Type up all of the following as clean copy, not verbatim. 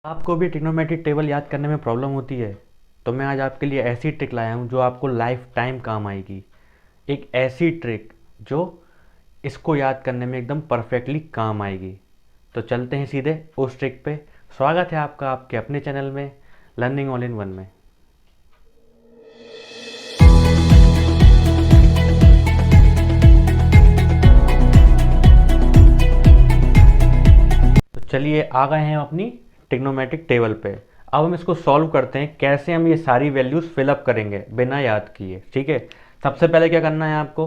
आपको भी trigonometric table याद करने में प्रॉब्लम होती है तो मैं आज आपके लिए ऐसी ट्रिक लाया हूँ जो आपको लाइफ टाइम काम आएगी। एक ऐसी ट्रिक जो इसको याद करने में एकदम परफेक्टली काम आएगी। तो चलते हैं सीधे उस ट्रिक पे। स्वागत है आपका आपके अपने चैनल में, लर्निंग ऑल इन वन में। तो चलिए आ गए हैं अपनी ट्रिग्नोमेट्रिक टेबल पे। अब हम इसको सॉल्व करते हैं, कैसे हम ये सारी वैल्यूज़ फिलअप करेंगे बिना याद किए। ठीक है, सबसे पहले क्या करना है आपको,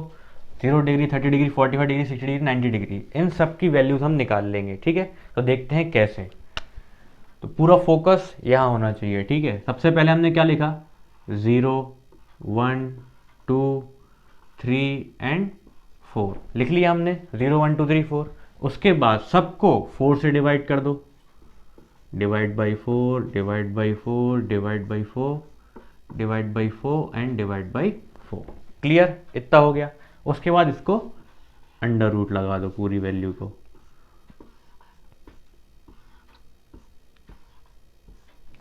0 degree, 30 degree, 45 degree, 60 degree, 90 degree, इन सब की वैल्यूज़ हम निकाल लेंगे। ठीक है, तो देखते हैं कैसे। तो पूरा फोकस यहाँ होना चाहिए। ठीक है, सबसे पहले हमने क्या लिखा, 0, 1, 2, 3 एंड 4 लिख लिया हमने। 0, 1, 2, 3, 4। उसके बाद सबको 4 से डिवाइड कर दो। Divide by 4, divide by 4, divide by 4, divide by 4 and divide by 4। Clear, इतना हो गया। उसके बाद इसको अंडर रूट लगा दो पूरी वैल्यू को।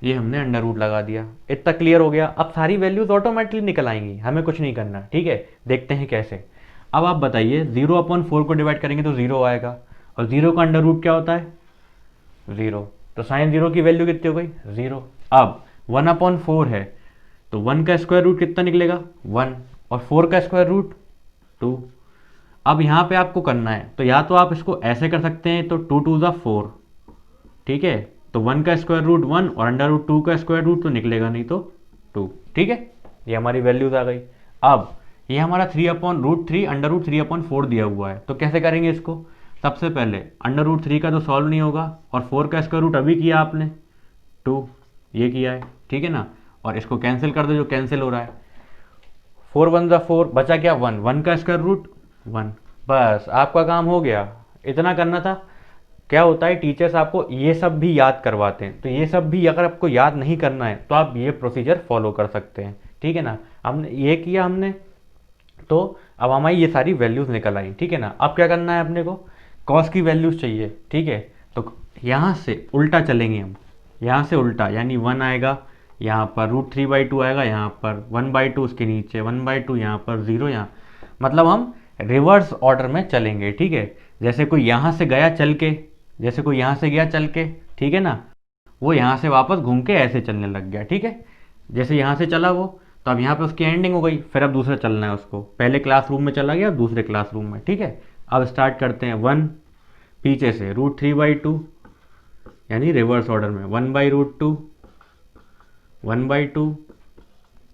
ये हमने अंडर रूट लगा दिया, इतना क्लियर हो गया। अब सारी वैल्यूज ऑटोमेटिकली निकल आएंगी, हमें कुछ नहीं करना। ठीक है, देखते हैं कैसे। अब आप बताइए, 0/4 को डिवाइड करेंगे तो 0 आएगा, और 0 का अंडर रूट क्या होता है, 0। तो साइन 0 की वैल्यू कितनी हो गई, 0। अब 1/4 है तो 1 का स्क्वायर रूट कितना निकलेगा, 1, और 4 का स्क्वायर रूट 2। अब यहाँ पे आपको करना है, तो या तो आप इसको ऐसे कर सकते हैं, तो 2 2 ज़ा 4। ठीक है, तो 1 का स्क्वायर रूट 1 और अंडर रूट 2 का स्क्वायर रूट तो निकलेगा नहीं, तो 2। ठीक है, ये हमारी वैल्यूज आ गई। अब ये हमारा 3/√3 अंडर रूट 3/4 दिया हुआ है, तो कैसे करेंगे इसको। सबसे पहले अंडर रूट 3 का तो सॉल्व नहीं होगा, और 4 का स्क्वायर रूट अभी किया आपने 2, ये किया है। ठीक है ना, और इसको कैंसिल कर दो, जो कैंसिल हो रहा है। 4 1 ज़ा 4, बचा क्या 1, 1 का स्क्वायर रूट 1। बस आपका काम हो गया, इतना करना था। क्या होता है, टीचर्स आपको ये सब भी याद करवाते हैं, तो ये सब भी अगर आपको याद नहीं करना है तो आप ये प्रोसीजर फॉलो कर सकते हैं। ठीक है ना, हमने ये किया हमने, तो अब हमारी ये सारी वैल्यूज़ निकल आई। ठीक है ना, अब क्या करना है अपने को, कॉस की वैल्यूज़ चाहिए। ठीक है, तो यहाँ से उल्टा चलेंगे हम, यहाँ से उल्टा, यानी 1 आएगा यहाँ पर, √3/2 आएगा यहाँ पर, 1/2 उसके नीचे, 1/2 यहाँ पर, 0 यहाँ, मतलब हम रिवर्स ऑर्डर में चलेंगे। ठीक है, जैसे कोई यहाँ से गया चल के, जैसे कोई यहाँ से गया चल के, ठीक है ना, वो यहाँ से वापस घूम के ऐसे चलने लग गया। ठीक है, जैसे यहाँ से चला वो, तो अब यहाँ पे उसकी एंडिंग हो गई, फिर अब दूसरा चलना है उसको। पहले क्लासरूम में चला गया, दूसरे क्लासरूम में। ठीक है, अब स्टार्ट करते हैं। 1 पीछे से, √3/2, यानी रिवर्स ऑर्डर में, 1/√2, 1/2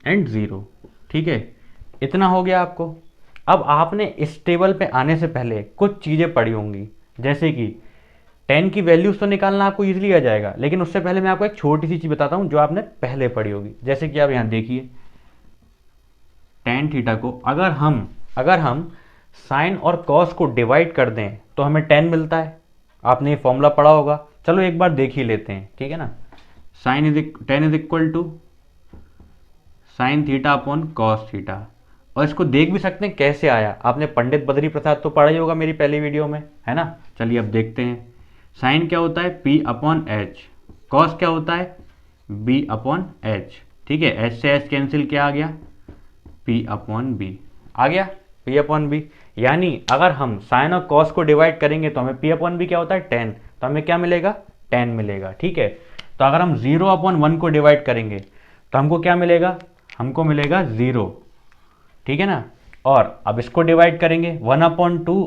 एंड 0। ठीक है, इतना हो गया आपको। अब आपने इस टेबल पे आने से पहले कुछ चीज़ें पढ़ी होंगी, जैसे कि 10 की वैल्यूज तो निकालना आपको इजीली आ जाएगा, लेकिन उससे पहले मैं आपको एक छोटी सी चीज़ बताता हूँ जो आपने पहले पढ़ी होगी। जैसे कि आप यहाँ देखिए, tan थीटा को अगर हम साइन और कॉस को डिवाइड कर दें तो हमें 10 मिलता है। आपने ये फॉर्मूला पढ़ा होगा, चलो एक बार देख ही लेते हैं। ठीक है ना, tan is equal to sine theta upon cos theta. और इसको देख भी सकते हैं कैसे आया, आपने पंडित बद्री प्रसाद तो पढ़ा ही होगा मेरी पहली वीडियो में, है ना। चलिए अब देखते हैं। साइन क्या होता है, P/H। कॉस क्या होता है, B/H। ठीक है, H से H कैंसिल, क्या आ गया, P/B आ गया, P/B। यानी अगर हम साइन और कॉस को डिवाइड करेंगे तो हमें P/B क्या होता है, 10, तो हमें क्या मिलेगा, 10 मिलेगा। ठीक है, तो अगर हम 0/1 को डिवाइड करेंगे तो हमको क्या मिलेगा, हमको मिलेगा 0। ठीक है ना, और अब इसको डिवाइड करेंगे 1/2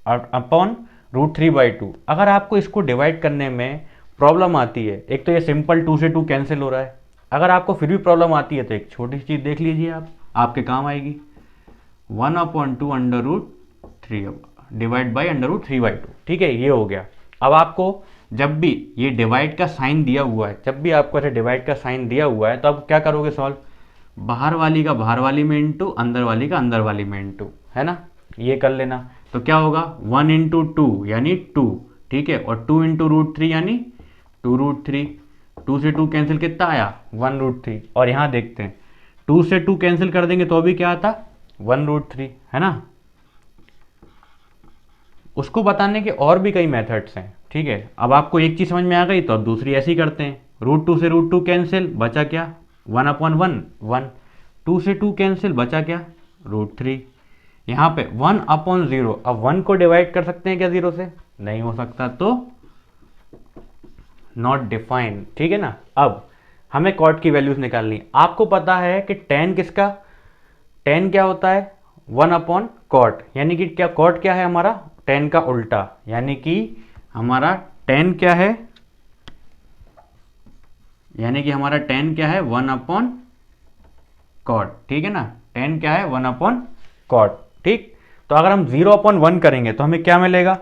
अपॉन √3/2। अगर आपको इसको डिवाइड करने में प्रॉब्लम आती है, एक तो ये सिंपल 2 से 2 कैंसिल हो रहा है, अगर आपको फिर भी प्रॉब्लम आती है तो एक छोटी सी चीज़ देख लीजिए, आप आपके काम आएगी। 1/2 √3 डिवाइड बाई √3/2। ठीक है, ये हो गया। अब आपको जब भी ये डिवाइड का साइन दिया हुआ है, जब भी आपको ऐसे डिवाइड का साइन दिया हुआ है, तो आप क्या करोगे सॉल्व, बाहर वाली का बाहर वाली में इंटू, अंदर वाली का अंदर वाली में इंटू, है ना, ये कर लेना। तो क्या होगा, 1 × 2 यानी 2। ठीक है, और 2 × √3 यानी 2√3। 2 से 2 कैंसिल, कितना आया, 1√3। और यहाँ देखते हैं, 2 से 2 कैंसिल कर देंगे तो अभी क्या आता, 1√3, है ना। उसको बताने के और भी कई मेथड्स हैं, ठीक है। अब आपको एक चीज़ समझ में आ गई तो अब दूसरी ऐसी करते हैं। √2 से √2 कैंसिल, बचा क्या 1/1 1, 2 से 2 कैंसिल, बचा क्या √3। यहाँ पे 1/0, अब 1 को डिवाइड कर सकते हैं क्या 0 से, नहीं हो सकता, तो नॉट डिफाइंड, ठीक है ना। अब हमें कॉट की वैल्यूज निकालनी। आपको पता है कि tan क्या होता है 1/cot, यानी कि क्या कॉट क्या है हमारा tan का उल्टा, यानी कि हमारा tan क्या है, tan है 1/cot, ठीक है ना। tan क्या है 1/cot, ठीक। तो अगर हम 0/1 करेंगे तो हमें क्या मिलेगा,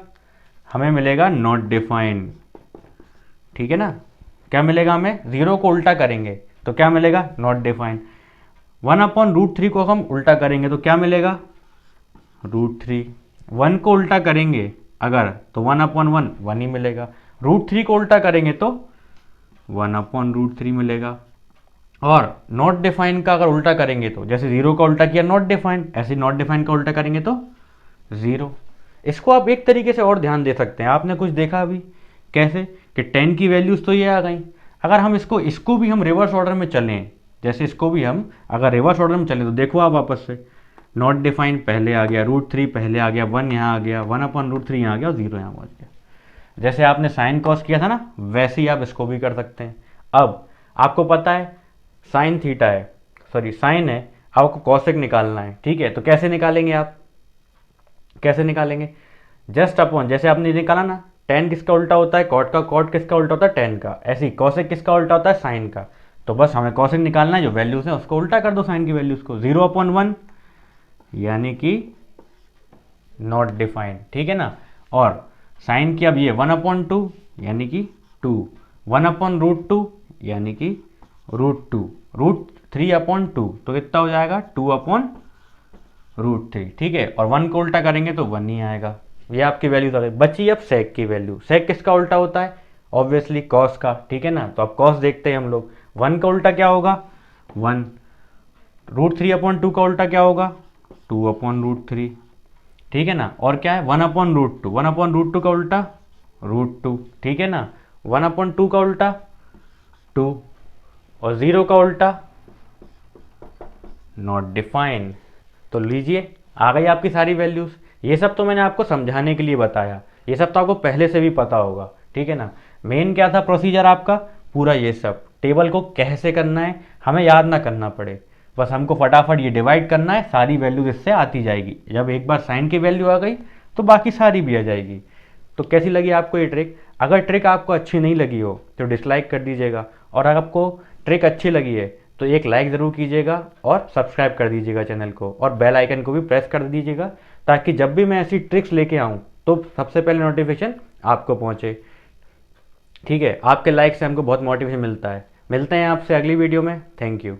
हमें मिलेगा नॉट डिफाइंड, ठीक है ना। क्या मिलेगा हमें, 0 को उल्टा करेंगे तो क्या मिलेगा नॉट डिफाइंड। 1/√3 को हम उल्टा करेंगे तो क्या मिलेगा √3। 1 को उल्टा करेंगे अगर तो 1/1 1 ही मिलेगा। √3 को उल्टा करेंगे तो 1/√3 मिलेगा। और नॉट डिफाइंड का अगर उल्टा करेंगे तो जैसे 0 का उल्टा किया नॉट डिफाइंड, ऐसे नॉट डिफाइंड का उल्टा करेंगे तो 0। इसको आप एक तरीके से और ध्यान दे सकते हैं, आपने कुछ देखा अभी कैसे कि 10 की वैल्यूज तो ये आ गई। अगर हम इसको भी हम रिवर्स ऑर्डर में चलें, जैसे इसको भी हम अगर रिवर्स ऑर्डर में चलें तो देखो आप वापस से नॉट डिफाइंड पहले आ गया, √3 पहले आ गया, 1 यहाँ आ गया, 1/√3 यहाँ आ गया और 0 यहाँ पहुँच गया। जैसे आपने साइन कॉस किया था ना, वैसे ही आप इसको भी कर सकते हैं। अब आपको पता है साइन थीटा है, सॉरी साइन है, आपको कॉसेक निकालना है, ठीक है। तो कैसे निकालेंगे आप, कैसे निकालेंगे, जस्ट अपॉन, जैसे आपने निकाला ना tan किसका उल्टा होता है कॉट का, कॉट किसका उल्टा होता है tan का, ऐसे ही कॉसेक किसका उल्टा होता है साइन का। तो बस हमें कॉसेक निकालना है, जो वैल्यूज है उसको उल्टा कर दो साइन की वैल्यूज को, 0/1 यानी कि नॉट डिफाइंड, ठीक है ना। और साइन की अब ये 1/2 यानी कि 2, 1/√2 यानी कि √2, √3/2 तो कितना हो जाएगा 2/√3, ठीक है। और 1 को उल्टा करेंगे तो 1 ही आएगा। ये आपकी वैल्यूज आ गई। बची अब सेक की वैल्यू, सेक किसका उल्टा होता है ऑब्वियसली कॉस का, ठीक है ना। तो अब कॉस देखते हैं हम लोग, 1 का उल्टा क्या होगा 1, √3/2 का उल्टा क्या होगा 2/√3, ठीक है ना। और क्या है 1/√2, 1/√2 का उल्टा √2, ठीक है ना। 1/2 का उल्टा 2 और 0 का उल्टा नॉट डिफाइंड। तो लीजिए आ गई आपकी सारी वैल्यूज। ये सब तो मैंने आपको समझाने के लिए बताया, ये सब तो आपको पहले से भी पता होगा, ठीक है ना। मेन क्या था प्रोसीजर आपका पूरा, ये सब टेबल को कैसे करना है हमें याद ना करना पड़े, बस हमको फटाफट ये डिवाइड करना है, सारी वैल्यूज इससे आती जाएगी। जब एक बार साइन की वैल्यू आ गई तो बाकी सारी भी आ जाएगी। तो कैसी लगी आपको ये ट्रिक, अगर ट्रिक आपको अच्छी नहीं लगी हो तो डिसलाइक कर दीजिएगा, और अगर आपको ट्रिक अच्छी लगी है तो एक लाइक ज़रूर कीजिएगा और सब्सक्राइब कर दीजिएगा चैनल को, और बेल आइकन को भी प्रेस कर दीजिएगा, ताकि जब भी मैं ऐसी ट्रिक्स लेके आऊँ तो सबसे पहले नोटिफिकेशन आपको पहुँचे, ठीक है। आपके लाइक से हमको बहुत मोटिवेशन मिलता है। मिलते हैं आपसे अगली वीडियो में, थैंक यू।